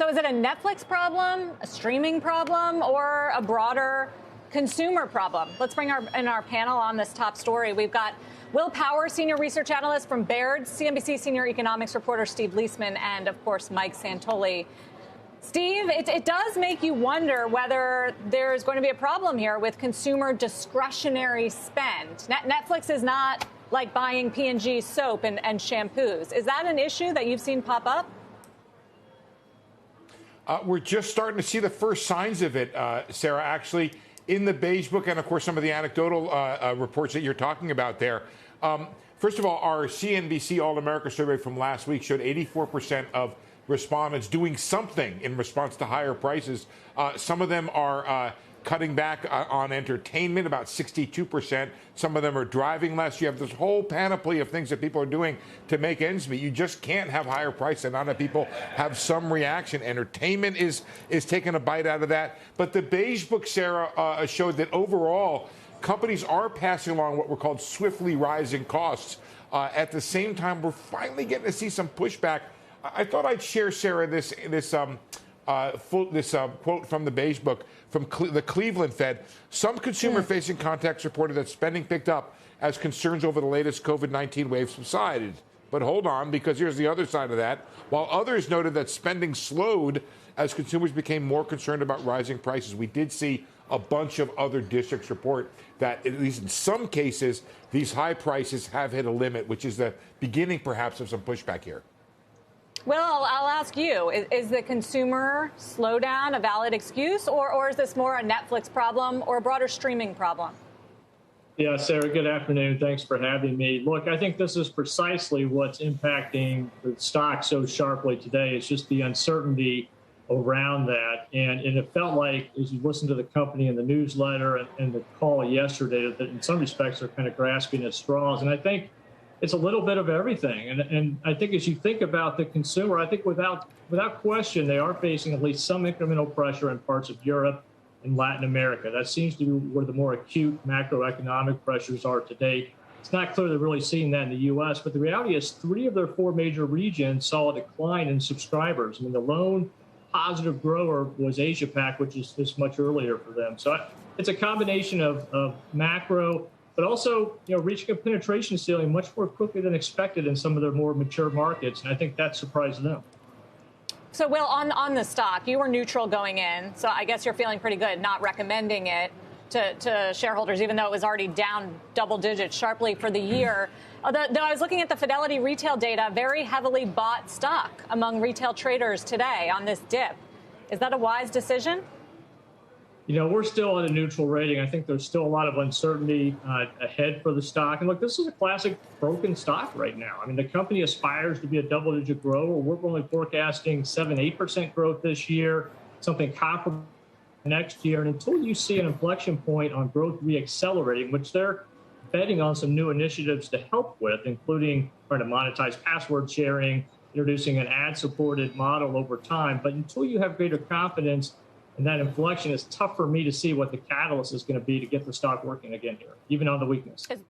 So is it a Netflix problem, a streaming problem, or a broader consumer problem? Let's bring in our panel on this top story. We've got Will Power, senior research analyst from Baird, CNBC senior economics reporter Steve Leisman, and, of course, Mike Santoli. Steve, it does make you wonder whether there's going to be a problem here with consumer discretionary spend. Netflix is not like buying P&G soap and shampoos. Is that an issue that you've seen pop up? We're just starting to see the first signs of it, Sarah, actually, in the Beige Book and, of course, some of the anecdotal reports that you're talking about there. First of all, our CNBC All-America survey from last week showed 84% of respondents doing something in response to higher prices. Some of them are cutting back on entertainment, about 62%. Some of them are driving less. You have this whole panoply of things that people are doing to make ends meet. You just can't have higher prices and not have people have some reaction. Entertainment is taking a bite out of that. But the Beige Book, Sarah, showed that overall, companies are passing along what were called swiftly rising costs. At the same time, we're finally getting to see some pushback. I thought I'd share, Sarah, this quote from the Beige Book from the Cleveland Fed. Some consumer-facing contacts reported that spending picked up as concerns over the latest COVID-19 wave subsided. But hold on, because here's the other side of that. While others noted that spending slowed as consumers became more concerned about rising prices, we did see a bunch of other districts report that, at least in some cases, these high prices have hit a limit, which is the beginning, perhaps, of some pushback here. Well, I'll ask you, is the consumer slowdown a valid excuse, or is this more a Netflix problem or a broader streaming problem? Yeah, Sarah, good afternoon. Thanks for having me. Look, I think this is precisely what's impacting the stock so sharply today. It's just the uncertainty around that. And it felt like, as you listen to the company in the newsletter and the call yesterday, that in some respects are kind of grasping at straws. And I think it's a little bit of everything. And I think as you think about the consumer, I think without question, they are facing at least some incremental pressure in parts of Europe and Latin America. That seems to be where the more acute macroeconomic pressures are today. It's not clear they're really seeing that in the U.S., but the reality is 3 of their 4 major regions saw a decline in subscribers. I mean, the lone positive grower was Asia Pac, which is just much earlier for them. So it's a combination of macro, but also, reaching a penetration ceiling much more quickly than expected in some of their more mature markets. And I think that surprised them. So, Will, on the stock, you were neutral going in. So I guess you're feeling pretty good, not recommending it to shareholders, even though it was already down double digits sharply for the year. Though I was looking at the Fidelity retail data, very heavily bought stock among retail traders today on this dip. Is that a wise decision? We're still at a neutral rating. I think there's still a lot of uncertainty ahead for the stock. And look, this is a classic broken stock right now. I mean, the company aspires to be a double-digit grower. We're only forecasting 7-8% growth this year, something comparable next year. And until you see an inflection point on growth reaccelerating, which they're betting on some new initiatives to help with, including trying to monetize password sharing, introducing an ad-supported model over time. But until you have greater confidence, and that inflection, is tough for me to see what the catalyst is going to be to get the stock working again here, even on the weakness.